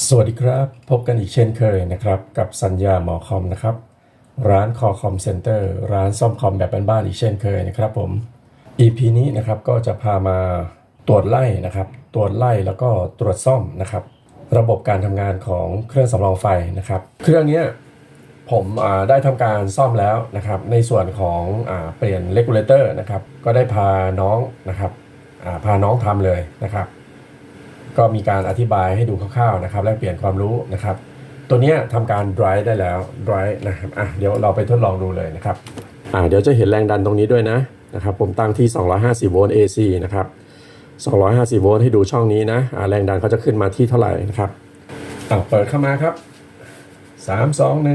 สวัสดีครับพบกันอีกเช่นเคยนะครับกับสัญญาหมอคอมนะครับร้านคอคอมเซ็นเตอร์ร้านซ่อมคอมแบบบ้านๆอีกเช่นเคยนะครับผม EP นี้นะครับก็จะพามาตรวจไล่นะครับตรวจไล่แล้วก็ตรวจซ่อมนะครับระบบการทำงานของเครื่องสำรองไฟนะครับเครื่องนี้ผมได้ทำการซ่อมแล้วนะครับในส่วนของเปลี่ยนเลกูเลเตอร์นะครับก็ได้พาน้องนะครับพาน้องทำเลยนะครับ ก็มีการอธิบายให้ดูคร่าวๆนะครับแลกเปลี่ยนความรู้นะครับตัวนี้ทำการ dry ได้แล้ว dry นะครับเดี๋ยวเราไปทดลองดูเลยนะครับเดี๋ยวจะเห็นแรงดันตรงนี้ด้วยนะครับผมตั้งที่250โวลต์ AC นะครับ250โวลต์ให้ดูช่องนี้นะแรงดันเขาจะขึ้นมาที่เท่าไหร่นะครับเปิดเข้ามาครับ3 2 1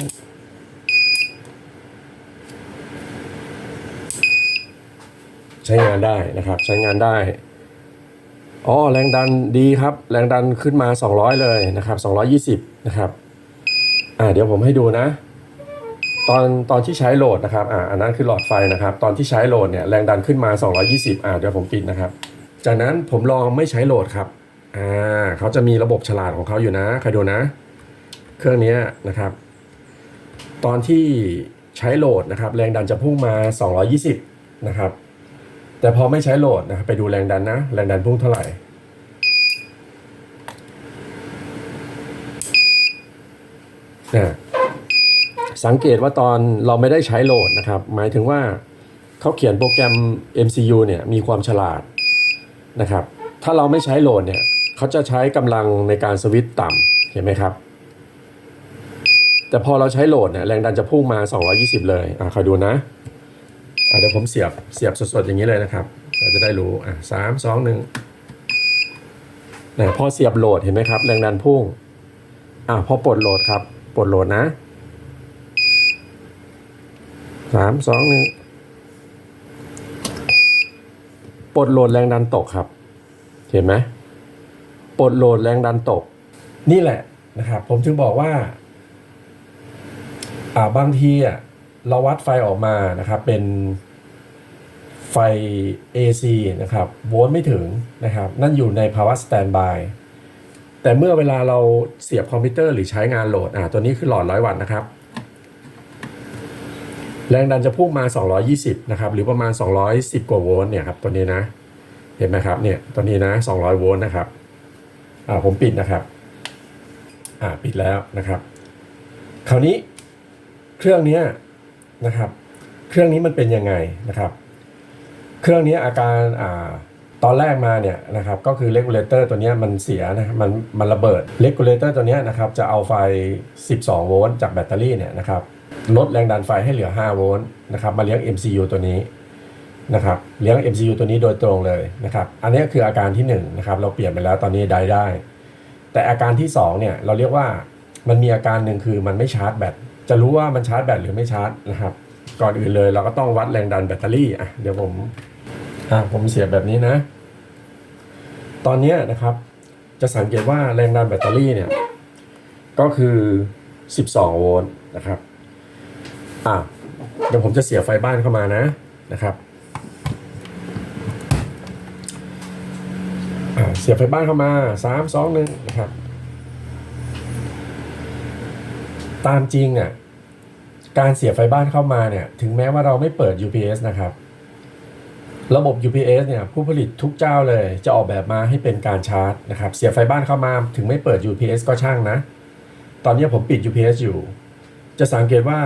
ใช้งานได้นะครับใช้งานได้แรงดันดีครับแรงดันขึ้นมา200เลยนะครับ220นะครับเดี๋ยวผมให้ดูนะตอนที่ใช้โหลดนะครับอันนั้นคือหลอดไฟนะครับตอนที่ใช้โหลดเนี่ยแรงดันขึ้นมา220เดี๋ยวผมปิดนะครับจากนั้นผมลองไม่ใช้โหลดครับเขาจะมีระบบฉลาดของเขาอยู่นะใครดูนะเครื่องนี้นะครับตอนที่ใช้โหลดนะครับแรงดันจะพุ่งมา220นะครับแต่พอไม่ใช้โหลดนะครับไปดูแรงดันนะแรงดันพุ่งเท่าไหร่สังเกตว่าตอนเราไม่ได้ใช้โหลดนะครับหมายถึงว่าเขาเขียนโปรแกรม MCU เนี่ยมีความฉลาดนะครับถ้าเราไม่ใช้โหลดเนี่ยเขาจะใช้กำลังในการสวิตช์ต่ำเห็นไหมครับแต่พอเราใช้โหลดเนี่ยแรงดันจะพุ่งมา220เลยคอยดูนะเดี๋ยวผมเสียบสดๆอย่างนี้เลยนะครับเราจะได้รู้3 2 1พอเสียบโหลดเห็นไหมครับแรงดันพุ่งพอปลดโหลดครับปลดโหลดนะ3 2 1ปลดโหลดแรงดันตกครับเห็นไหมปลดโหลดแรงดันตกนี่แหละนะครับผมถึงบอกว่าบางทีเราวัดไฟออกมานะครับเป็นไฟ AC นะครับโวลต์ไม่ถึงนะครับนั่นอยู่ในภาวะสแตนด์บายแต่เมื่อเวลาเราเสียบคอมพิวเตอร์หรือใช้งานโหลดตัวนี้คือหลอด100 วัตต์นะครับแรงดันจะพุ่งมา220นะครับหรือประมาณ210กว่าโวลต์เนี่ยครับตัวนี้นะเห็นไหมครับเนี่ยตัวนี้นะ200โวลต์นะครับผมปิดนะครับปิดแล้วนะครับคราวนี้เครื่องนี้นะครับเครื่องนี้มันเป็นยังไงนะครับเครื่องนี้อาการตอนแรกมาเนี่ยนะครับก็คือเลกูเลเตอร์ตัวนี้มันเสียนะมันระเบิดเลกูเลเตอร์ตัวนี้นะครับจะเอาไฟ12โวลต์จากแบตเตอรี่เนี่ยนะครับลดแรงดันไฟให้เหลือ5โวลต์นะครับมาเลี้ยง MCU ตัวนี้นะครับเลี้ยง MCU ตัวนี้โดยตรงเลยนะครับอันนี้คืออาการที่1นะครับเราเปลี่ยนไปแล้วตอนนี้ได้แต่อาการที่2เนี่ยเราเรียกว่ามันมีอาการหนึ่งคือมันไม่ชาร์จแบตจะรู้ว่ามันชาร์จแบตหรือไม่ชาร์จนะครับก่อนอื่นเลยเราก็ต้องวัดแรงดันแบตเตอรี่เดี๋ยวผมเสียบแบบนี้นะตอนนี้นะครับจะสังเกตว่าแรงดันแบตเตอรี่เนี่ยก็คือ12โวลต์นะครับเดี๋ยวผมจะเสียบไฟบ้านเข้ามานะครับเสียบไฟบ้านเข้ามา3 2 1นะครับตามจริงการเสียบไฟบ้านเข้ามาเนี่ยถึงแม้ว่าเราไม่เปิด UPS นะครับระบบ UPS เนี่ยผู้ผลิตทุกเจ้าเลยจะออกแบบมาให้เป็นการชาร์จนะครับเสียบไฟบ้านเข้ามาถึงไม่เปิด UPS ก็ช่างนะตอนนี้ผมปิด UPS อยู่จะสังเกตว่า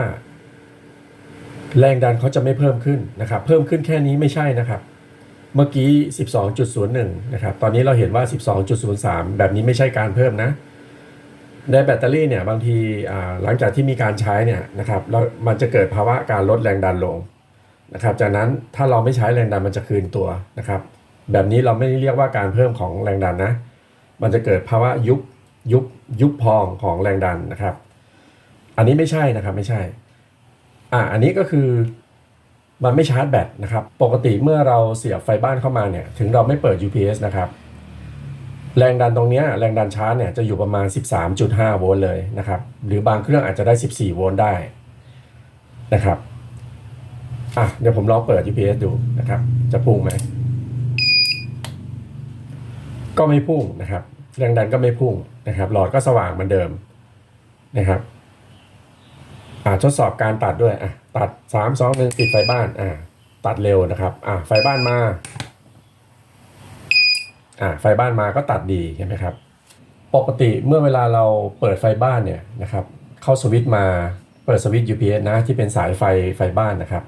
แรงดันเขาจะไม่เพิ่มขึ้นนะครับเพิ่มขึ้นแค่นี้ไม่ใช่นะครับเมื่อกี้ 12.01 นะครับตอนนี้เราเห็นว่า 12.03 แบบนี้ไม่ใช่การเพิ่มนะในแบตเตอรี่เนี่ยบางทีหลังจากที่มีการใช้เนี่ยนะครับมันจะเกิดภาวะการลดแรงดันลงนะครับจากนั้นถ้าเราไม่ใช้แรงดันมันจะคืนตัวนะครับแบบนี้เราไม่ได้เรียกว่าการเพิ่มของแรงดันนะมันจะเกิดภาวะยุบพองของแรงดันนะครับอันนี้ไม่ใช่นะครับไม่ใช่อันนี้ก็คือมันไม่ชาร์จแบตนะครับปกติเมื่อเราเสียบไฟบ้านเข้ามาเนี่ยถึงเราไม่เปิด UPS นะครับแรงดันตรงนี้แรงดันชาร์จเนี่ยจะอยู่ประมาณ 13.5 โวลต์เลยนะครับหรือบางเครื่องอาจจะได้14โวลต์ได้นะครับเดี๋ยวผมลองเปิด UPS ดูนะครับจะพุ่งไหมก็ไม่พุ่งนะครับ แรงดันก็ไม่พุ่งนะครับหลอดก็สว่างเหมือนเดิมนะครับทดสอบการตัดด้วยตัด3 2 1ปิดไฟบ้านตัดเร็วนะครับไฟบ้านมาไฟบ้านมาก็ตัดดีเห็นไหมครับปกติเมื่อเวลาเราเปิดไฟบ้านเนี่ยนะครับเข้าสวิตช์มาเปิดสวิตช์ UPS นะที่เป็นสายไฟบ้านนะครับ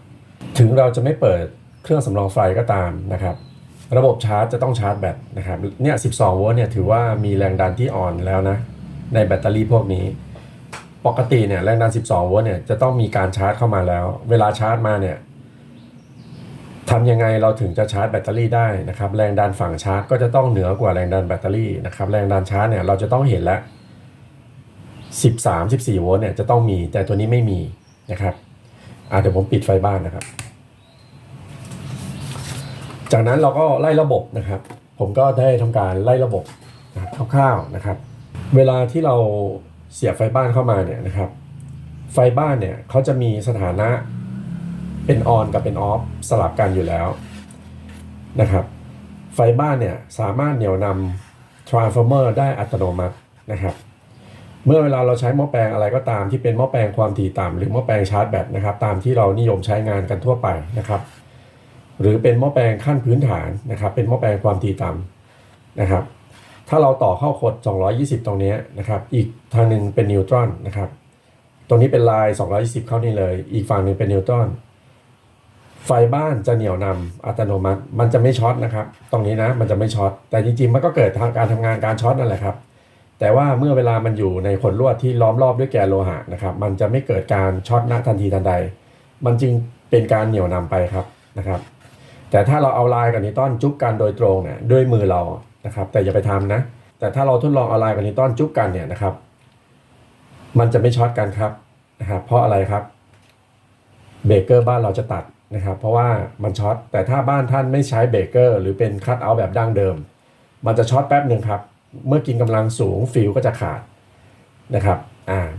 ถึงเราจะไม่เปิดเครื่องสำรองไฟก็ตามนะครับระบบชาร์จจะต้องชาร์จแบตนะครับเนี่ย12 โวลต์เนี่ยถือว่ามีแรงดันที่อ่อนแล้วนะในแบตเตอรี่พวกนี้ปกติเนี่ยแรงดัน12 โวลต์เนี่ยจะต้องมีการชาร์จเข้ามาแล้วเวลาชาร์จมาเนี่ยทำยังไงเราถึงจะชาร์จแบตเตอรี่ได้นะครับแรงดันฝั่งชาร์จก็จะต้องเหนือกว่าแรงดันแบตเตอรี่นะครับแรงดันชาร์จเนี่ยเราจะต้องเห็นแล้ว14 โวลต์เนี่ยจะต้องมีแต่ตัวนี้ไม่มีนะครับเดี๋ยวผมปิดไฟบ้านนะครับจากนั้นเราก็ไล่ระบบนะครับผมก็ได้ทำการไล่ระบบคร่าวๆนะครับเวลาที่เราเสียบไฟบ้านเข้ามาเนี่ยนะครับไฟบ้านเนี่ยเขาจะมีสถานะเป็นออนกับเป็นออฟสลับกันอยู่แล้วนะครับไฟบ้านเนี่ยสามารถเหนี่ยวนำ transformer ได้อัตโนมัตินะครับเมื่อเวลาเราใช้หม้อแปลงอะไรก็ตามที่เป็นหม้อแปลงความถี่ต่ำหรือหม้อแปลงชาร์จแบตนะครับตามที่เรานิยมใช้งานกันทั่วไปนะครับหรือเป็นหม้อแปลงขั้นพื้นฐานนะครับเป็นหม้อแปลงความถี่ต่ำนะครับถ้าเราต่อเข้าคด220ตรงนี้นะครับอีกทางหนึ่งเป็นนิวตรอนนะครับตรงนี้เป็นไลน์220เข้านี่เลยอีกฝั่งหนึ่งเป็นนิวตรอนไฟบ้านจะเหนี่ยวนำอัตโนมัติมันจะไม่ช็อตนะครับตรงนี้นะมันจะไม่ช็อตแต่จริงๆมันก็เกิดทางการทำงานการช็อตนั่นแหละครับแต่ว่าเมื่อเวลามันอยู่ในขดลวดที่ล้อมรอบด้วยแกนโลหะนะครับมันจะไม่เกิดการช็อตณทันทีทันใดมันจึงเป็นการเหนี่ยวนำไปครับนะครับแต่ถ้าเราเอาลายกับนิวตันจุ๊บกันโดยตรงเนี่ยด้วยมือเรานะครับแต่อย่าไปทำนะแต่ถ้าเราทดลองเอาลายกับนิวตันจุ๊บกันเนี่ยนะครับมันจะไม่ช็อตกันครับนะครับเพราะอะไรครับเบรกเกอร์บ้านเราจะตัดนะครับเพราะว่ามันช็อตแต่ถ้าบ้านท่านไม่ใช้เบรกเกอร์หรือเป็นคัทเอาท์แบบดั้งเดิมมันจะช็อตแป๊บหนึ่งครับเมื่อกินกำลังสูงฟิวก็จะขาดนะครับ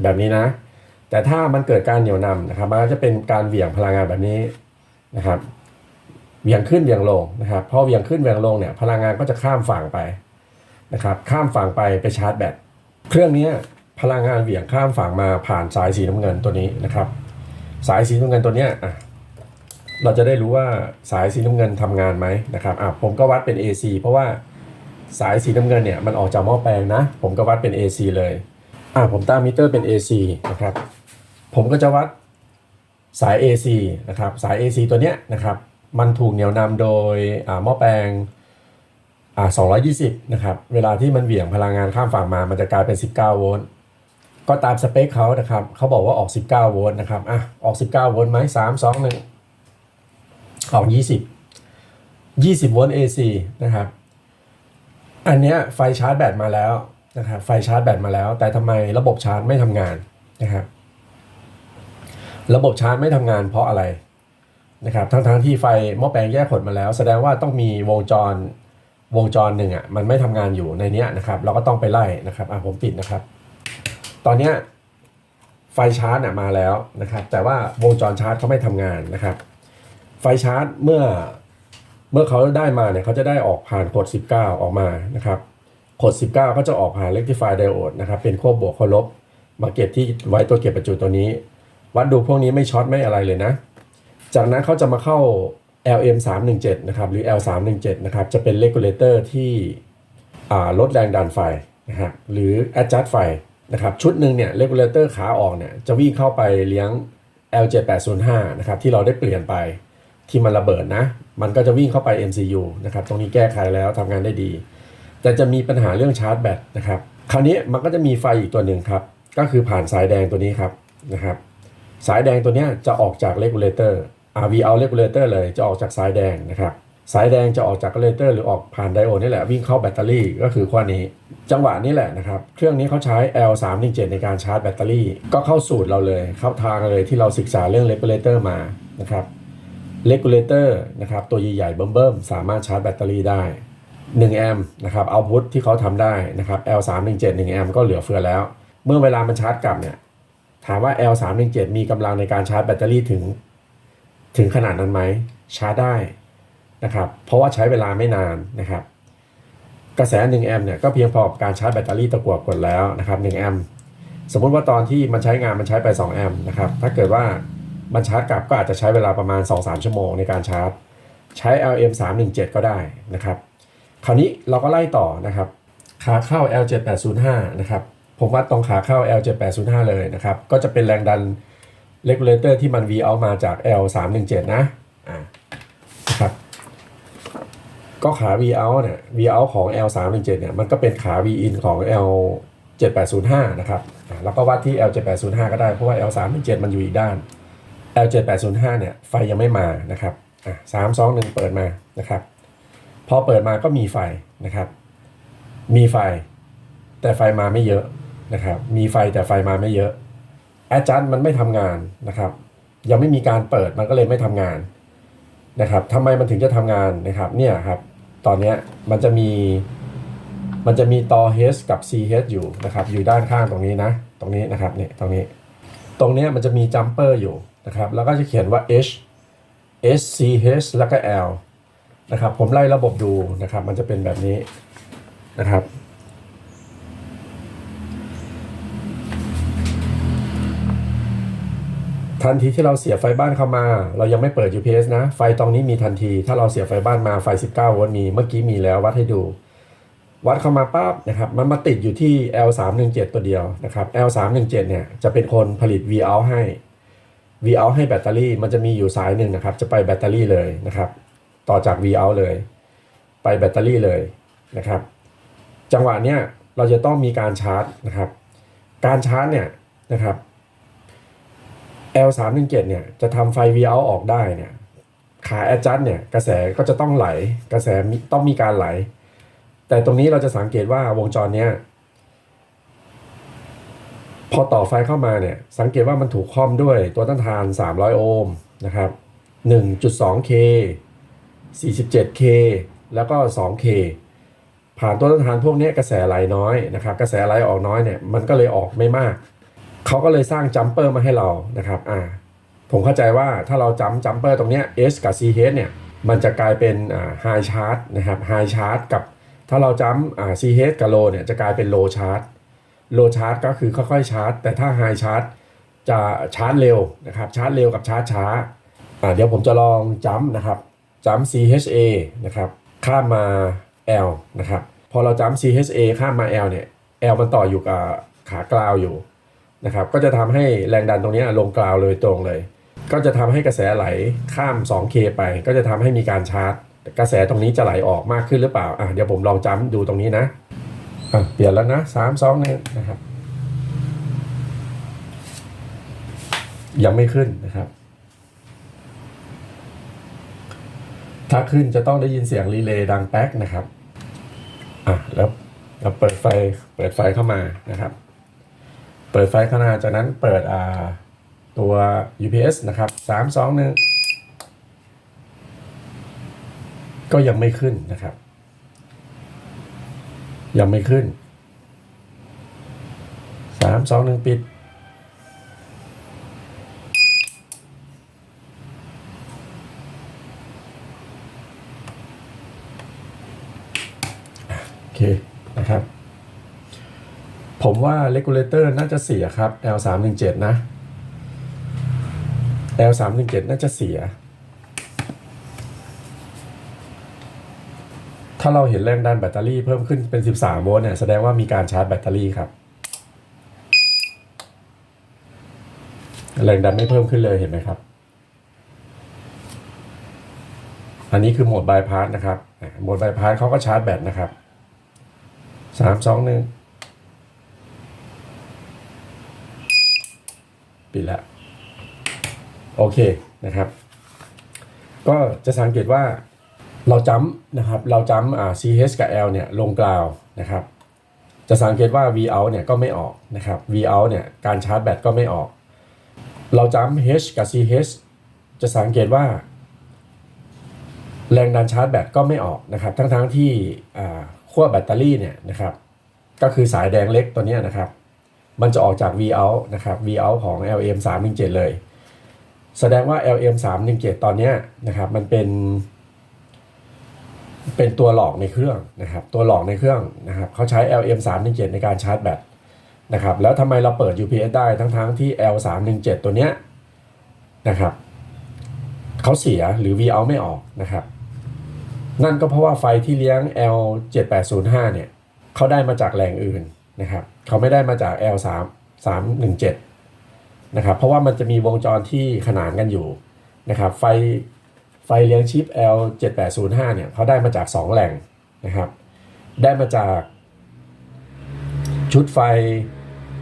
แบบนี้นะแต่ถ้ามันเกิดการเหนี่ยวนำนะครับมันก็จะเป็นการเหวี่ยงพลังงานแบบนี้นะครับเหวี่ยงขึ้นเหวี่ยงลงนะครับพอเหวี่ยงขึ้นเหวี่ยงลงเนี่ยพลังงานก็จะข้ามฝั่งไปนะครับข้ามฝั่งไปชาร์จแบตเครื่องนี้พลังงานเหวี่ยงข้ามฝั่งมาผ่านสายสีน้ำเงินตัวนี้นะครับสายสีน้ำเงินตัวเนี้ยเราจะได้รู้ว่าสายสีน้ำเงินทำงานไหมนะครับผมก็วัดเป็น AC เพราะว่าสายสีน้ำเงินเนี่ยมันออกจากหม้อแปลงนะผมก็วัดเป็น AC เลยผมตั้งมิเตอร์เป็น AC นะครับผมก็จะวัดสาย AC นะครับสาย AC ตัวเนี้ยนะครับมันถูกเหนี่ยวนำโดยหม้อแปลง220นะครับเวลาที่มันเหวี่ยงพลังงานข้ามฝั่งมามันจะกลายเป็น19 โวลต์ก็ตามสเปคเขานะครับเขาบอกว่าออก19 โวลต์นะครับออก19 โวลต์ไหม3 2 1ออก20 โวลต์ AC นะครับอันเนี้ยไฟชาร์จแบตมาแล้วนะครับไฟชาร์จแบตมาแล้วแต่ทำไมระบบชาร์จไม่ทำงานนะครับระบบชาร์จไม่ทำงานเพราะอะไรนะครับทั้งที่ไฟหม้อแปลงแยกขดมาแล้วแสดงว่าต้องมีวงจรหนึ่งมันไม่ทำงานอยู่ในเนี้ยนะครับเราก็ต้องไปไล่นะครับผมปิดนะครับตอนเนี้ยไฟชาร์จมาแล้วนะครับแต่ว่าวงจรชาร์จเขาไม่ทำงานนะครับไฟชาร์จเมื่อเขาได้มาเนี่ยเขาจะได้ออกผ่านกด19ออกมานะครับกด19ก็จะออกผ่าน rectifier diode นะครับเป็นขั้วบวกขั้วลบมาเก็บที่ไว้ตัวเก็บประจุตัวนี้วัดดูพวกนี้ไม่ช็อตไม่อะไรเลยนะจากนั้นเขาจะมาเข้า LM317 นะครับหรือ L317 นะครับจะเป็น regulator ที่ลดแรงดันไฟนะครับหรือ adjust ไฟนะครับชุดหนึ่งเนี่ย regulator ขาออกเนี่ยจะวิ่งเข้าไปเลี้ยง L7805 นะครับที่เราได้เปลี่ยนไปที่มันระเบิดนะมันก็จะวิ่งเข้าไป MCU นะครับตรงนี้แก้ไขแล้วทำงานได้ดีแต่จะมีปัญหาเรื่องชาร์จแบตนะครับคราวนี้มันก็จะมีไฟอีกตัวหนึ่งครับก็คือผ่านสายแดงตัวนี้ครับนะครับสายแดงตัวนี้จะออกจาก regulator VOUT regulator เลยจะออกจากสายแดงนะครับสายแดงจะออกจาก regulator หรือออกผ่านไดโอดนี่แหละวิ่งเข้าแบตเตอรี่ก็คือขั้วนี้จังหวะนี้แหละนะครับเครื่องนี้เขาใช้ L317 ในการชาร์จแบตเตอรี่ก็เข้าสูตรเราเลยเข้าทางเลยที่เราศึกษาเรื่อง regulator มานะครับregulator นะครับตัวใหญ่ๆเบิ่มๆสามารถชาร์จแบตเตอรี่ได้1 แอมป์นะครับเอาพุทที่เขาทำได้นะครับ L317 1 แอมป์ก็เหลือเฟือแล้วเมื่อเวลามันชาร์จกลับเนี่ยถามว่า L317 มีกำลังในการชาร์จแบตเตอรี่ถึงขนาดนั้นไหมชาร์จได้นะครับเพราะว่าใช้เวลาไม่นานนะครับ กระแส1แอมป์เนี่ยก็เพียงพอกับการชาร์จแบตเตอรี่ตะกั่วกดแล้วนะครับ1แอมป์สมมุติว่าตอนที่มันใช้งานมันใช้ไป2แอมป์นะครับถ้าเกิดว่ามันชาร์จกลับก็อาจจะใช้เวลาประมาณ 2-3 ชั่วโมงในการชาร์จใช้ LM317 ก็ได้นะครับคราวนี้เราก็ไล่ต่อนะครับขาเข้า L7805 นะครับผมวัดตรงขาเข้า L7805 เลยนะครับก็จะเป็นแรงดัน regulator ที่มัน V out มาจาก L317 นะนะครับก็ขา V out เนี่ย V out ของ L317 เนี่ยมันก็เป็นขา V in ของ L7805 นะครับแล้วก็วัดที่ L7805 ก็ได้เพราะว่า L317 มันอยู่อีกด้าน L7805 เนี่ยไฟยังไม่มานะครับ3 2 1เปิดมานะครับพอเปิดมาก็มีไฟนะครับมีไฟแต่ไฟมาไม่เยอะนะครับมีไฟแต่ไฟมาไม่เยอะ adjust มันไม่ทำงานนะครับยังไม่มีการเปิดมันก็เลยไม่ทำงานนะครับทำไมมันถึงจะทำงานนะครับเนี่ยครับตอนนี้มันจะมีต่อ H กับ CH อยู่นะครับอยู่ด้านข้างตรงนี้นะตรงนี้นะครับเนี่ยตรงนี้มันจะมีจัมเปอร์อยู่นะครับแล้วก็จะเขียนว่า H CH แล้วก็ L นะครับผมไล่ระบบดูนะครับมันจะเป็นแบบนี้นะครับทันทีที่เราเสียไฟบ้านเข้ามาเรายังไม่เปิด UPS นะไฟตรงนี้มีทันทีถ้าเราเสียไฟบ้านมาไฟ19 โวลต์มีเมื่อกี้มีแล้ววัดให้ดูวัดเข้ามาปั๊บนะครับมันมาติดอยู่ที่ L317 ตัวเดียวนะครับ L317 เนี่ยจะเป็นคนผลิต V out ให้ V out ให้แบตเตอรี่มันจะมีอยู่สายหนึ่งนะครับจะไปแบตเตอรี่เลยนะครับต่อจาก V out เลยไปแบตเตอรี่เลยนะครับจังหวะเนี้ยเราจะต้องมีการชาร์จนะครับการชาร์จเนี่ยนะครับ L317 เนี่ยจะทำไฟ V out ออกได้เนี่ยขา adjust เนี่ยกระแสก็จะต้องไหลกระแสต้องมีการไหลแต่ตรงนี้เราจะสังเกตว่าวงจรเนี้ยพอต่อไฟเข้ามาเนี่ยสังเกตว่ามันถูกค่อมด้วยตัวต้านทาน300 โอห์มนะครับ 1.2K 47K แล้วก็ 2K ผ่านตัวต้านทานพวกนี้กระแสไหลน้อยนะครับกระแสไหลออกน้อยเนี่ยมันก็เลยออกไม่มากเขาก็เลยสร้างจัมเปอร์มาให้เรานะครับผมเข้าใจว่าถ้าเราจัมเปอร์ตรงเนี้ย S กับ CH เนี่ยมันจะกลายเป็นhigh charge นะครับ high charge กับถ้าเราCH กับ low เนี่ยจะกลายเป็น low charge low charge ก็คือค่อยๆชาร์จแต่ถ้า high charge จะชาร์จเร็วนะครับชาร์จเร็วกับชาร์จช้าเดี๋ยวผมจะลองนะครับCHA นะครับข้ามมา L นะครับพอเราCHA ข้ามมา L เนี่ย L มันต่ออยู่กับขากราวอยู่นะครับก็จะทำให้แรงดันตรงนี้ลงกราวเลยตรงเลยก็จะทำให้กระแสไหลข้าม 2K ไปก็จะทำให้มีการชาร์จกระแสตรงนี้จะไหลออกมากขึ้นหรือเปล่าเดี๋ยวผมลองดูตรงนี้นะเปลี่ยนแล้วนะ3 2 1นะครับยังไม่ขึ้นนะครับถ้าขึ้นจะต้องได้ยินเสียงรีเลย์ดังแป๊กนะครับแล้วเราเปิดไฟเข้ามานะครับเปิดไฟข้างหน้าจากนั้นเปิดตัว UPS นะครับ3 2 1ก็ยังไม่ขึ้นนะครับยังไม่ขึ้น3 2 1ปิดโอเคนะครับผมว่า regulator น่าจะเสียครับ L317 นะ L317 น่าจะเสียถ้าเราเห็นแรงดันแบตเตอรี่เพิ่มขึ้นเป็น13 โวลต์เนี่ยแสดงว่ามีการชาร์จแบตเตอรี่ครับแรงดันไม่เพิ่มขึ้นเลยเห็นไหมครับอันนี้คือโหมดบายพาสนะครับโหมดบายพาสเขาก็ชาร์จแบตนะครับ3 2 1ปิดแล้วโอเคนะครับก็จะสังเกตว่าเรานะครับเราCH กับ L เนี่ยลงกราวนะครับจะสังเกตว่า V out เนี่ยก็ไม่ออกนะครับ V out เนี่ยการชาร์จแบตก็ไม่ออกเราH กับ CH จะสังเกตว่าแรงดันชาร์จแบตก็ไม่ออกนะครับทั้งที่ขั้วแบตเตอรี่เนี่ยนะครับก็คือสายแดงเล็กตัวนี้นะครับมันจะออกจาก V out นะครับ V out ของ LM317 เลยแสดงว่า LM317 ตอนนี้นะครับมันเป็น เป็นตัวหลอกในเครื่องนะครับตัวหลอกในเครื่องนะครับเขาใช้ LM317 ในการชาร์จแบตนะครับแล้วทำไมเราเปิด UPS ได้ทั้งที่ L317 ตัวเนี้ยนะครับเขาเสียหรือ Vout ไม่ออกนะครับนั่นก็เพราะว่าไฟที่เลี้ยง L7805 เนี่ยเขาได้มาจากแหล่งอื่นนะครับเขาไม่ได้มาจาก L317 นะครับเพราะว่ามันจะมีวงจรที่ขนานกันอยู่นะครับไฟเลี้ยงชิป L7805 เนี่ยเขาได้มาจาก2แหล่งนะครับได้มาจากชุดไฟ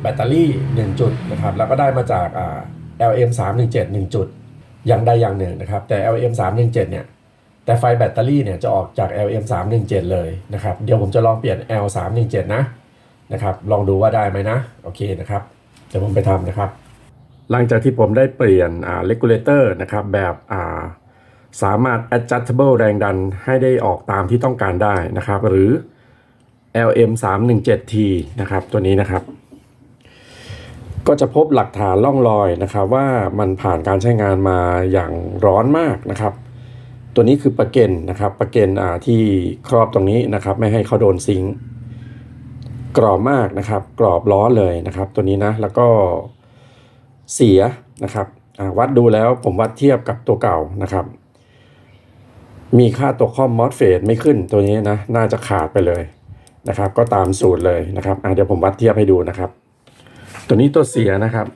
แบตเตอรี่1จุดนะครับแล้วก็ได้มาจากLM317 1จุดอย่างใดอย่างหนึ่งนะครับแต่ LM317 เนี่ยแต่ไฟแบตเตอรี่เนี่ยจะออกจาก LM317 เลยนะครับเดี๋ยวผมจะลองเปลี่ยน L317 นะครับลองดูว่าได้ไหมนะโอเคนะครับเดี๋ยวผมไปทำนะครับหลังจากที่ผมได้เปลี่ยนregulator นะครับแบบสามารถ adjustable แรงดันให้ได้ออกตามที่ต้องการได้นะครับหรือ LM317T นะครับตัวนี้นะครับก็จะพบหลักฐานร่องรอยนะครับว่ามันผ่านการใช้งานมาอย่างร้อนมากนะครับตัวนี้คือประเก็นนะครับประเก็นที่ครอบตรงนี้นะครับไม่ให้เขาโดนซิงค์กรอบมากนะครับกรอบร้อนเลยนะครับตัวนี้นะแล้วก็เสียนะครับวัดดูแล้วผมวัดเทียบกับตัวเก่านะครับมีค่าตัวค่อมมอสเฟตไม่ขึ้นตัวนี้นะน่าจะขาดไปเลยนะครับก็ตามสูตรเลยนะครับเดี๋ยวผมวัดเทียบให้ดูนะครับตัวนี้ตัวเสียนะครับ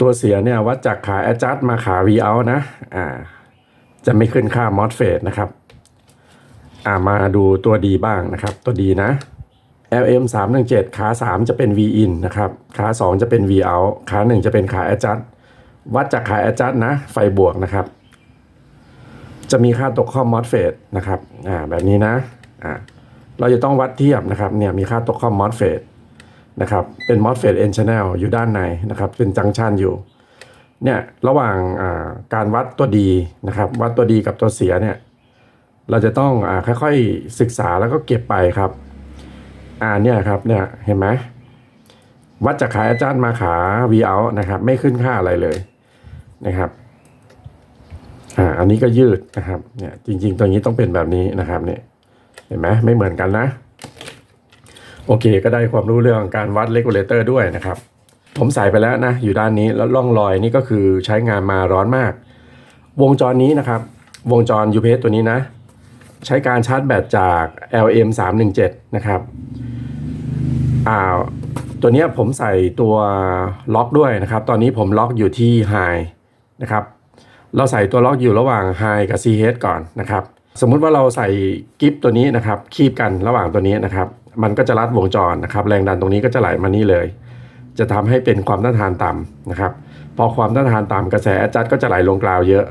ตัวเสียเนี่ยวัดจากขา adjust มาขา Vout นะจะไม่ขึ้นค่ามอสเฟตนะครับมาดูตัวดีบ้างนะครับตัวดีนะ LM317 ขา3จะเป็น V-in นะครับขา2จะเป็น Vout ขา1จะเป็นขา adjust วัดจากขา adjust นะไฟบวกนะครับจะมีค่าตกข้อมอสเฟตนะครับแบบนี้นะเราจะต้องวัดเทียบนะครับเนี่ยมีค่าตกข้อมมอสเฟตนะครับเป็นมอสเฟต N channel อยู่ด้านในนะครับเป็นจังชันอยู่เนี่ยระหว่างการวัดตัวดีนะครับวัดตัวดีกับตัวเสียเนี่ยเราจะต้องค่อยๆศึกษาแล้วก็เก็บไปครับเนี่ยครับเนี่ยเห็นไหมวัดจากขาอาจารย์มาขา Vout นะครับไม่ขึ้นค่าอะไรเลยนะครับอันนี้ก็ยืดนะครับเนี่ยจริงๆตัวนี้ต้องเป็นแบบนี้นะครับเนี่ยเห็นไหมไม่เหมือนกันนะโอเคก็ได้ความรู้เรื่องการวัด regulator ด้วยนะครับผมใส่ไปแล้วนะอยู่ด้านนี้แล้วร่องรอยนี่ก็คือใช้งานมาร้อนมากวงจรนี้นะครับวงจร UPS ตัวนี้นะใช้การชาร์จแบตจาก LM317 นะครับตัวนี้ผมใส่ตัวล็อกด้วยนะครับตอนนี้ผมล็อกอยู่ที่ High นะครับเราใส่ตัวล็อกอยู่ระหว่าง High กับ CH ก่อนนะครับสมมุติว่าเราใส่กิฟตัวนี้นะครับคีบกันระหว่างตัวนี้นะครับมันก็จะรัดวงจรนะครับแรงดันตรงนี้ก็จะไหลมานี่เลยจะทำให้เป็นความต้านทานต่ำนะครับพอความต้านทานต่ำกระแสแอดจัดก็จะไหลลงกราวเยอะ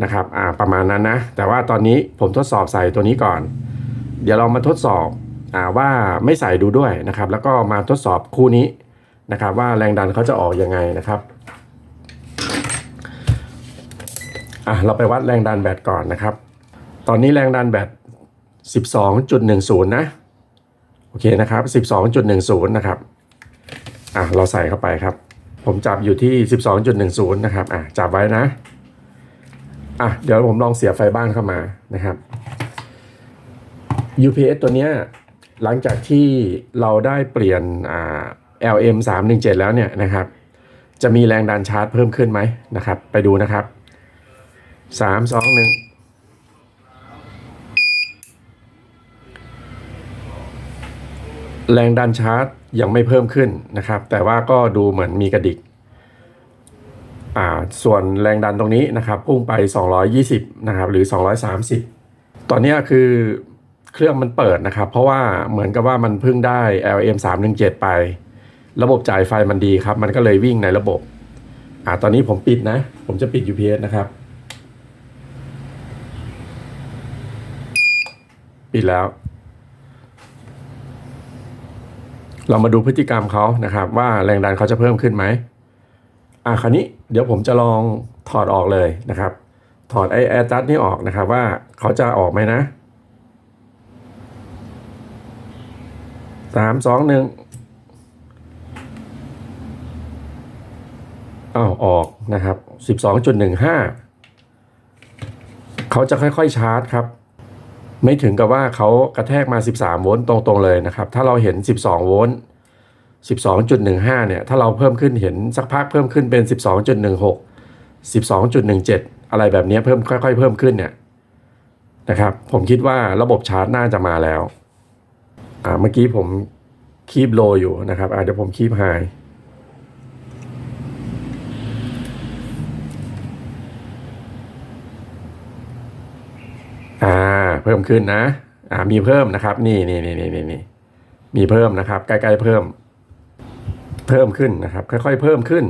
นะครับประมาณนั้นนะแต่ว่าตอนนี้ผมทดสอบใส่ตัวนี้ก่อนเดี๋ยวเรามาทดสอบว่าไม่ใส่ดูด้วยนะครับแล้วก็มาทดสอบคู่นี้นะครับว่าแรงดันเขาจะออกยังไงนะครับเราไปวัดแรงดันแบตก่อนนะครับตอนนี้แรงดันแบต 12.10 นะโอเคนะครับ 12.10 นะครับเราใส่เข้าไปครับผมจับอยู่ที่ 12.10 นะครับจับไว้นะเดี๋ยวผมลองเสียบไฟบ้านเข้ามานะครับ UPS ตัวเนี้ยหลังจากที่เราได้เปลี่ยนLM317 แล้วเนี่ยนะครับจะมีแรงดันชาร์จเพิ่มขึ้นไหมนะครับไปดูนะครับ3 2 1แรงดันชาร์จยังไม่เพิ่มขึ้นนะครับแต่ว่าก็ดูเหมือนมีกระดิกส่วนแรงดันตรงนี้นะครับพุ่งไป220นะครับหรือ230ตอนนี้คือเครื่องมันเปิดนะครับเพราะว่าเหมือนกับว่ามันเพิ่งได้ LM317 ไประบบจ่ายไฟมันดีครับมันก็เลยวิ่งในระบบตอนนี้ผมปิดนะผมจะปิด UPS นะครับปิดแล้วเรามาดูพฤติกรรมเขานะครับว่าแรงดันเขาจะเพิ่มขึ้นไหมคราวนี้เดี๋ยวผมจะลองถอดออกเลยนะครับถอดไอ้แอร์จัดนี่ออกนะครับว่าเขาจะออกไหมนะ3 2 1ออกนะครับ 12.15 เขาจะค่อยๆชาร์จครับ ไม่ถึงกับว่าเขากระแทกมา13โวลต์ตรงๆเลยนะครับถ้าเราเห็น12โวลต์12.15เนี่ยถ้าเราเพิ่มขึ้นเห็นสักพักเพิ่มขึ้นเป็น12.16 12.17อะไรแบบนี้เพิ่มค่อยๆเพิ่มขึ้นเนี่ยนะครับผมคิดว่าระบบชาร์จน่าจะมาแล้วเมื่อกี้ผมคีบโลอยู่นะครับเดี๋ยวผมคีบไฮเพิ่มขึ้นนะมีเพิ่มนะครับนี่มีเพิ่มนะครับใกล้ๆเพิ่มขึ้นนะครับค่อยๆเพิ่มขึ้น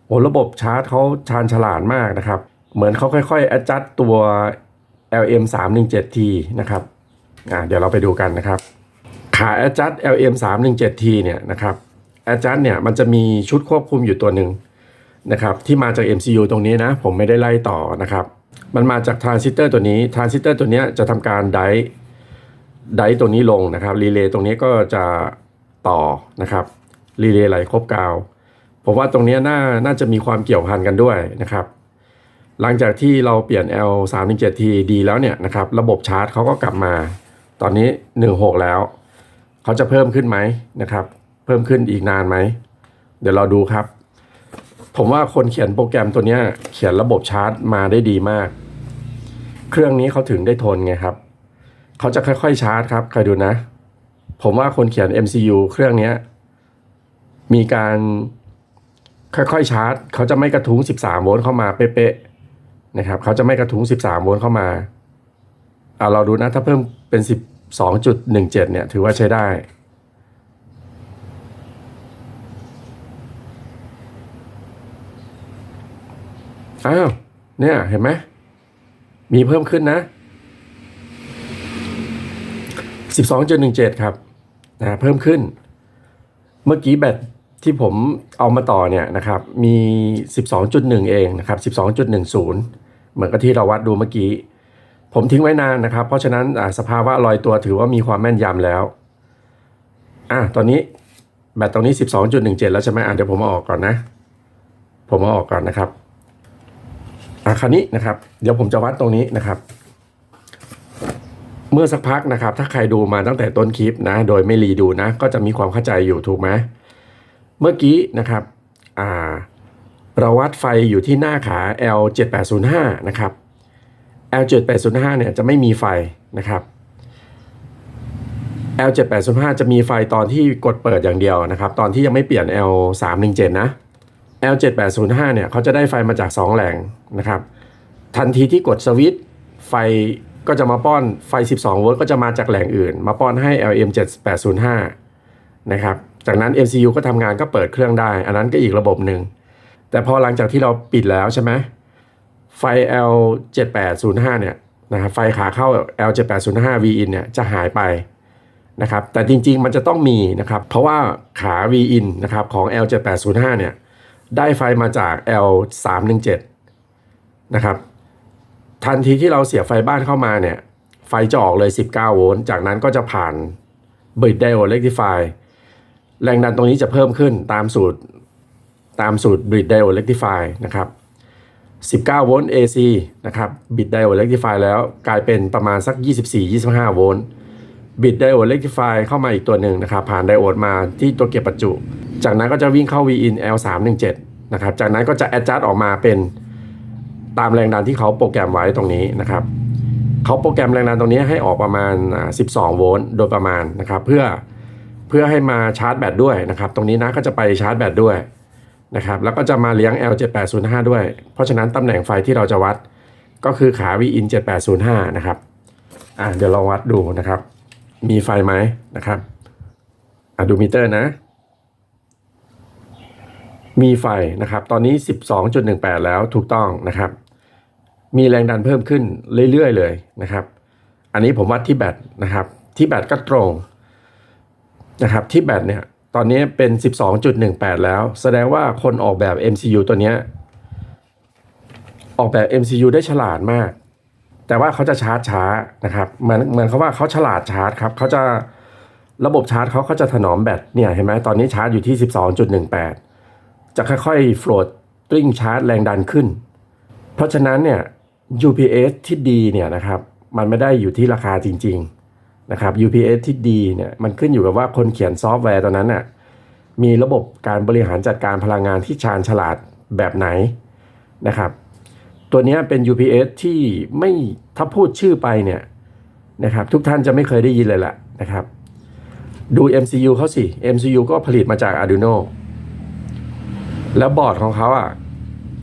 โอ้ระบบชาร์จเขาชาญฉลาดมากนะครับเหมือนเขาค่อยๆ adjust ตัว LM317T นะครับเดี๋ยวเราไปดูกันนะครับขา adjust LM317T เนี่ยนะครับ adjust เนี่ยมันจะมีชุดควบคุมอยู่ตัวหนึ่งนะครับที่มาจาก MCU ตรงนี้นะผมไม่ได้ไล่ต่อนะครับมันมาจากทรานซิสเตอร์ตัวนี้ทรานซิสเตอร์ตัวนี้จะทำการไดตัวนี้ลงนะครับรีเลย์ตรงนี้ก็จะต่อนะครับรีเลย์ไหลครบกาวผมว่าตรงนี้น่าจะมีความเกี่ยวพันกันด้วยนะครับหลังจากที่เราเปลี่ยน L317T ดีแล้วเนี่ยนะครับระบบชาร์จเขาก็กลับมาตอนนี้16แล้วเขาจะเพิ่มขึ้นไหมนะครับเพิ่มขึ้นอีกนานไหมเดี๋ยวเราดูครับผมว่าคนเขียนโปรแกรมตัวนี้เขียนระบบชาร์จมาได้ดีมากเครื่องนี้เขาถึงได้ทนไงครับเขาจะค่อยๆชาร์จครับใครดูนะผมว่าคนเขียน MCU เครื่องนี้มีการค่อยๆชาร์จเขาจะไม่กระทุ้ง13โวลต์เข้ามาเป๊ะๆนะครับเขาจะไม่กระทุ้ง13โวลต์เข้ามาเราดูนะถ้าเพิ่มเป็น12.17เนี่ยถือว่าใช้ได้เนี่ยเห็นไหมมีเพิ่มขึ้นนะ12.17ครับเพิ่มขึ้นเมื่อกี้แบตที่ผมเอามาต่อเนี่ยนะครับมี12.1เองนะครับ12.10เหมือนกับที่เราวัดดูเมื่อกี้ผมทิ้งไว้นานนะครับเพราะฉะนั้นสภาวะลอยตัวถือว่ามีความแม่นยำแล้วตอนนี้แบตตรงนี้12.17แล้วใช่ไหมเดี๋ยวผมเอาออกก่อนนะผมเอาออกก่อนนะครับคราวนี้นะครับเดี๋ยวผมจะวัดตรงนี้นะครับเมื่อสักพักนะครับถ้าใครดูมาตั้งแต่ต้นคลิปนะโดยไม่รีดูนะก็จะมีความเข้าใจอยู่ถูกไหมเมื่อกี้นะครับเราวัดไฟอยู่ที่หน้าขา L7805 นะครับ L7805 เนี่ยจะไม่มีไฟนะครับ L7805 จะมีไฟตอนที่กดเปิดอย่างเดียวนะครับตอนที่ยังไม่เปลี่ยน L317 นะ L7805 เนี่ยเขาจะได้ไฟมาจาก2แหล่งนะครับทันทีที่กดสวิตช์ไฟก็จะมาป้อนไฟ12โวลต์ก็จะมาจากแหล่งอื่นมาป้อนให้ LM7805 นะครับจากนั้น MCU ก็ทำงานก็เปิดเครื่องได้อันนั้นก็อีกระบบหนึ่งแต่พอหลังจากที่เราปิดแล้วใช่ไหมไฟ L7805 เนี่ยนะครับไฟขาเข้า L7805 Vin เนี่ยจะหายไปนะครับแต่จริงๆมันจะต้องมีนะครับเพราะว่าขา Vin นะครับของ L7805 เนี่ยได้ไฟมาจาก L317 นะครับทันทีที่เราเสียบไฟบ้านเข้ามาเนี่ยไฟจะออกเลย19โวลต์จากนั้นก็จะผ่าน Bridge Diode Rectifier แรงดันตรงนี้จะเพิ่มขึ้นตามสูตร Bridge Diode Rectifier นะครับ19โวลต์ AC นะครับ Bridge Diode Rectifier แล้วกลายเป็นประมาณสัก24-25โวลต์ Bridge Diode Rectifier เข้ามาอีกตัวหนึ่งนะครับผ่านไดโอดมาที่ตัวเก็บประจุจากนั้นก็จะวิ่งเข้า Vin L317 นะครับจากนั้นก็จะ adjust ออกมาเป็นตามแรงดันที่เขาโปรแกรมไว้ตรงนี้นะครับเขาโปรแกรมแรงดันตรงนี้ให้ออกประมาณ12โวลต์โดยประมาณนะครับเพื่อให้มาชาร์จแบตด้วยนะครับตรงนี้นะก็จะไปชาร์จแบตด้วยนะครับแล้วก็จะมาเลี้ยง L7805 ด้วยเพราะฉะนั้นตำแหน่งไฟที่เราจะวัดก็คือขา Vin 7805นะครับเดี๋ยวลองวัดดูนะครับมีไฟไหมนะครับดูมิเตอร์นะมีไฟนะครับตอนนี้ 12.18 แล้วถูกต้องนะครับมีแรงดันเพิ่มขึ้นเรื่อยๆเลยนะครับอันนี้ผมวัดที่แบตนะครับที่แบตก็ตรงนะครับที่แบตเนี่ยตอนนี้เป็น 12.18 แล้วแสดงว่าคนออกแบบ MCU ตัวนี้ออกแบบ MCU ได้ฉลาดมากแต่ว่าเขาจะชาร์จช้านะครับเหมือนเขาว่าเขาฉลาดชาร์จครับเขาจะระบบชาร์จเขาจะถนอมแบตเนี่ยเห็นไหมตอนนี้ชาร์จอยู่ที่ 12.18 จะค่อยๆโฟลตตริ้งชาร์จแรงดันขึ้นเพราะฉะนั้นเนี่ย UPS ที่ดีเนี่ยนะครับ มันไม่ได้อยู่ที่ราคาจริงๆนะครับ UPS ที่ดีเนี่ยมันขึ้นอยู่กับว่าคนเขียนซอฟต์แวร์ตัวนั้นน่ะมีระบบการบริหารจัดการพลังงานที่ชาญฉลาดแบบไหนนะครับตัวนี้เป็น UPS ที่ไม่ถ้าพูดชื่อไปเนี่ยนะครับทุกท่านจะไม่เคยได้ยินเลยแหละนะครับดู MCU เขาสิ MCU ก็ผลิตมาจาก Arduino แล้วบอร์ดของเขาอ่ะ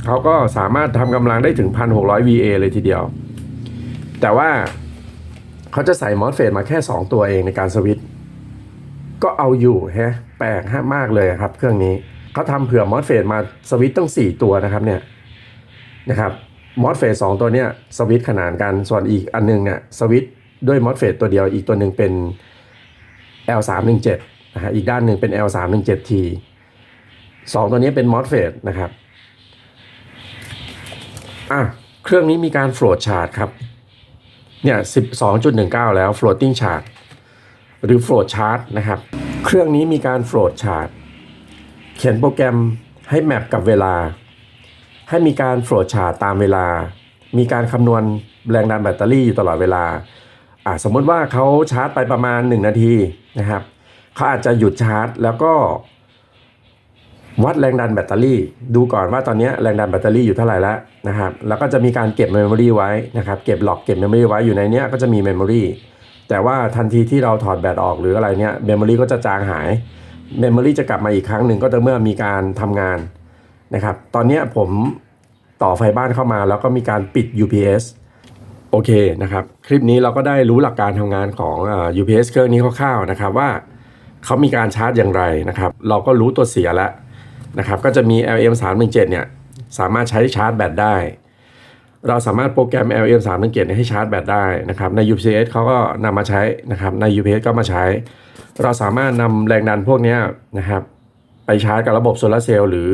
เขาก็สามารถทำกำลังได้ถึง 1,600 VA เลยทีเดียวแต่ว่าเขาจะใส่มอสเฟตมาแค่2ตัวเองในการสวิตช์ก็เอาอยู่แฮะแปลกมากเลยครับเครื่องนี้เขาทำเผื่อมอสเฟตมาสวิตช์ตั้ง4ตัวนะครับเนี่ยนะครับมอสเฟต2ตัวเนี้ยสวิตช์ขนานกันส่วนอีกอันนึงเนี่ยสวิตช์ด้วยมอสเฟตตัวเดียวอีกตัวหนึ่งเป็น L317 นะฮะอีกด้านหนึ่งเป็น L317T 2ตัวนี้เป็นมอสเฟตนะครับเครื่องนี้มีการโฟลว์ชาร์ตครับเนี่ย 12.19 แล้ว floating chart หรือ float chart นะครับเครื่องนี้มีการ float chart เขียนโปรแกรมให้แมปกับเวลาให้มีการ float chart ตามเวลามีการคำนวณแรงดันแบตเตอรี่อยู่ตลอดเวลาสมมติว่าเขาชาร์จไปประมาณ1นาทีนะครับเขาอาจจะหยุดชาร์จแล้วก็วัดแรงดันแบตเตอรี่ดูก่อนว่าตอนนี้แรงดันแบตเตอรี่อยู่เท่าไหร่แล้วนะครับแล้วก็จะมีการเก็บเมมโมรีไว้นะครับเก็บหลอกเก็บเมมโมรีไว้อยู่ในนี้ก็จะมีเมมโมรีแต่ว่าทันทีที่เราถอดแบตออกหรืออะไรเนี้ยเมมโมรีก็จะจางหายเมมโมรีจะกลับมาอีกครั้งหนึ่งก็จะเมื่อมีการทำงานนะครับตอนนี้ผมต่อไฟบ้านเข้ามาแล้วก็มีการปิด UPS โอเคนะครับคลิปนี้เราก็ได้รู้หลักการทำงานของUPS เครื่องนี้คร่าวๆนะครับว่าเขามีการชาร์จอย่างไรนะครับเราก็รู้ตัวเสียแล้วนะครับก็จะมี LM317 เนี่ยสามารถใช้ชาร์จแบตได้เราสามารถโปรแกรม LM317 ให้ชาร์จแบตได้นะครับใน UPS เขาก็นำมาใช้นะครับใน UPS ก็มาใช้เราสามารถนำแรงดันพวกนี้นะครับไปชาร์จกับระบบโซลาร์เซลล์หรือ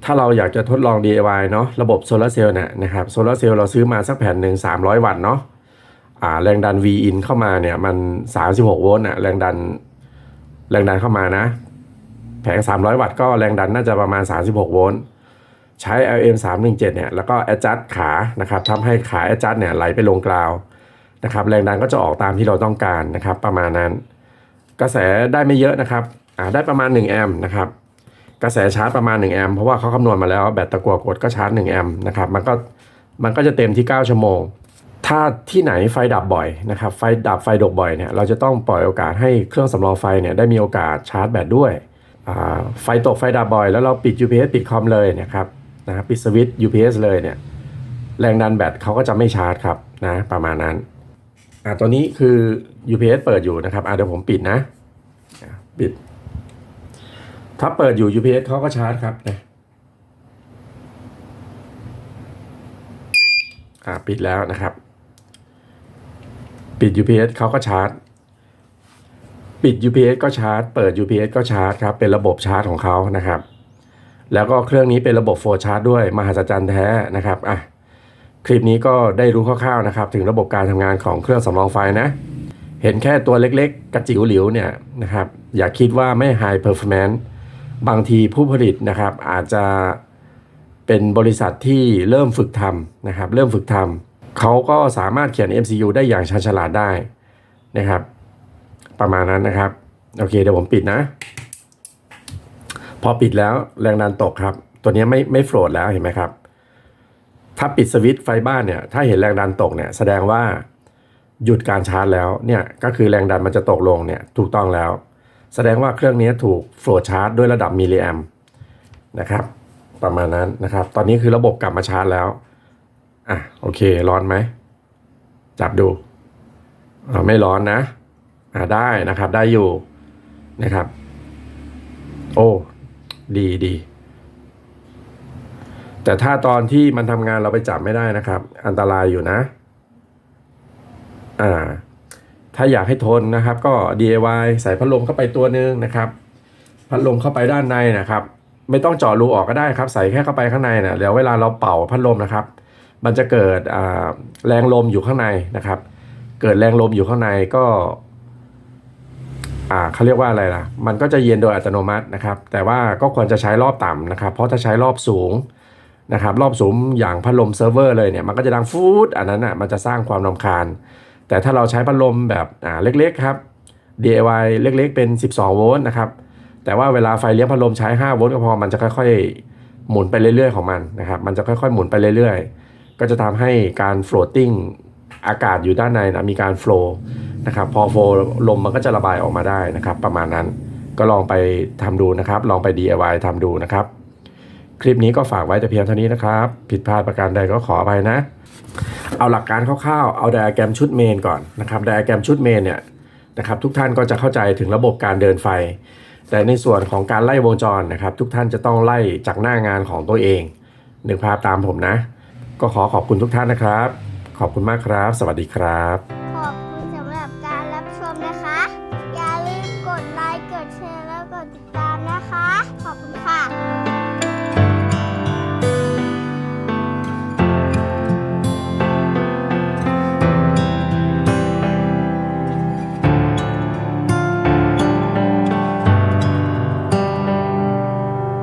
ถ้าเราอยากจะทดลอง DIY เนาะระบบโซลาร์เซลล์เนี่ยนะครับโซลาร์เซลล์เราซื้อมาสักแผ่นหนึ่ง300 วัตต์เนาะแรงดัน V in เข้ามาเนี่ยมัน36โวลต์แรงดันเข้ามานะแผง300 วัตต์ก็แรงดันน่าจะประมาณ36โวลต์ใช้ LM317 เนี่ยแล้วก็ adjust ขานะครับทำให้ขา adjust เนี่ยไหลไปลงกราวนะครับแรงดันก็จะออกตามที่เราต้องการนะครับประมาณนั้นกระแสได้ไม่เยอะนะครับได้ประมาณ1แอมป์นะครับกระแสชาร์จประมาณ1แอมป์เพราะว่าเขาคำนวณมาแล้วแบตตะกั่วกดก็ชาร์จ1แอมป์นะครับมันก็จะเต็มที่9ชั่วโมงถ้าที่ไหนไฟดับบ่อยนะครับไฟดับไฟดกบ่อยเนี่ยเราจะต้องปล่อยโอกาสให้เครื่องสำรองไฟเนี่ยได้มีโอกาสชาร์จแบตด้วยไฟตกไฟดับบ่อยแล้วเราปิด UPS ปิดคอมเลยนะครับปิดสวิตช์ UPS เลยเนี่ยแรงดันแบตเขาก็จะไม่ชาร์จครับนะประมาณนั้นตัวนี้คือ UPS เปิดอยู่นะครับเดี๋ยวผมปิดนะปิดถ้าเปิดอยู่ UPS เขาก็ชาร์จครับนะปิดแล้วนะครับปิด UPS เขาก็ชาร์จปิด UPS ก็ชาร์จเปิด UPS ก็ชาร์จครับเป็นระบบชาร์จของเขานะครับแล้วก็เครื่องนี้เป็นระบบโฟลว์ชาร์จด้วยมหัศจรรย์แท้นะครับคลิปนี้ก็ได้รู้คร่าวๆนะครับถึงระบบการทำงานของเครื่องสำรองไฟนะเห็นแค่ตัวเล็กๆกระจิ๋วหลิวเนี่ยนะครับอย่าคิดว่าไม่ High Performance บางทีผู้ผลิตนะครับอาจจะเป็นบริษัทที่เริ่มฝึกทำนะครับเริ่มฝึกทำเขาก็สามารถเขียน MCU ได้อย่างชาญฉลาดได้นะครับประมาณนั้นนะครับโอเคเดี๋ยวผมปิดนะพอปิดแล้วแรงดันตกครับตัวนี้ไม่โฟลว์แล้วเห็นไหมครับถ้าปิดสวิตช์ไฟบ้านเนี่ยถ้าเห็นแรงดันตกเนี่ยแสดงว่าหยุดการชาร์จแล้วเนี่ยก็คือแรงดันมันจะตกลงเนี่ยถูกต้องแล้วแสดงว่าเครื่องนี้ถูกโฟลว์ชาร์จด้วยระดับมิลลิแอมป์นะครับประมาณนั้นนะครับตอนนี้คือระบบกลับมาชาร์จแล้วโอเคร้อนไหมจับดูไม่ร้อนนะได้นะครับได้อยู่นะครับโอ้ดีแต่ถ้าตอนที่มันทำงานเราไปจับไม่ได้นะครับอันตรายอยู่นะถ้าอยากให้ทนนะครับก็ DIY ใส่พัดลมเข้าไปตัวนึงนะครับพัดลมเข้าไปด้านในนะครับไม่ต้องเจาะรูออกก็ได้ครับใส่แค่เข้าไปข้างในนะเดี๋ยวเวลาเราเป่าพัดลมนะครับมันจะเกิดแรงลมอยู่ข้างในนะครับเกิดแรงลมอยู่ข้างในก็เขาเรียกว่าอะไรล่ะมันก็จะเย็นโดยอัตโนมัตินะครับแต่ว่าก็ควรจะใช้รอบต่ำนะครับเพราะถ้าใช้รอบสูง นะครับรอบสุมอย่างพัดลมเซิร์ฟเวอร์เลยเนี่ยมันก็จะดังฟูดอันนั้นอ่ะมันจะสร้างความรำคาญแต่ถ้าเราใช้พัดลมแบบเล็กๆครับ DIY เล็กๆเป็น12โวลต์นะครับแต่ว่าเวลาไฟเลี้ยงพัดลมใช้5โวลต์ก็พอมันจะค่อยๆหมุนไปเรื่อยๆของมันนะครับมันจะค่อยๆหมุนไปเรื่อยๆก็จะทำให้การ floating อากาศอยู่ด้านในนะมีการ flow นะครับพอ flow ลมมันก็จะระบายออกมาได้นะครับประมาณนั้นก็ลองไปทำดูนะครับลองไป DIY ทำดูนะครับคลิปนี้ก็ฝากไว้แต่เพียงเท่านี้นะครับผิดพลาดประการใดก็ขออภัยนะเอาหลักการคร่าวๆเอาไดอะแกรมชุดเมนก่อนนะครับไดอะแกรมชุดเมนเนี่ยนะครับทุกท่านก็จะเข้าใจถึงระบบการเดินไฟแต่ในส่วนของการไล่วงจรนะครับทุกท่านจะต้องไล่จากหน้างานของตัวเองนึกภาพตามผมนะก็ขอบคุณทุกท่านนะครับขอบคุณมากครับสวัสดีครับ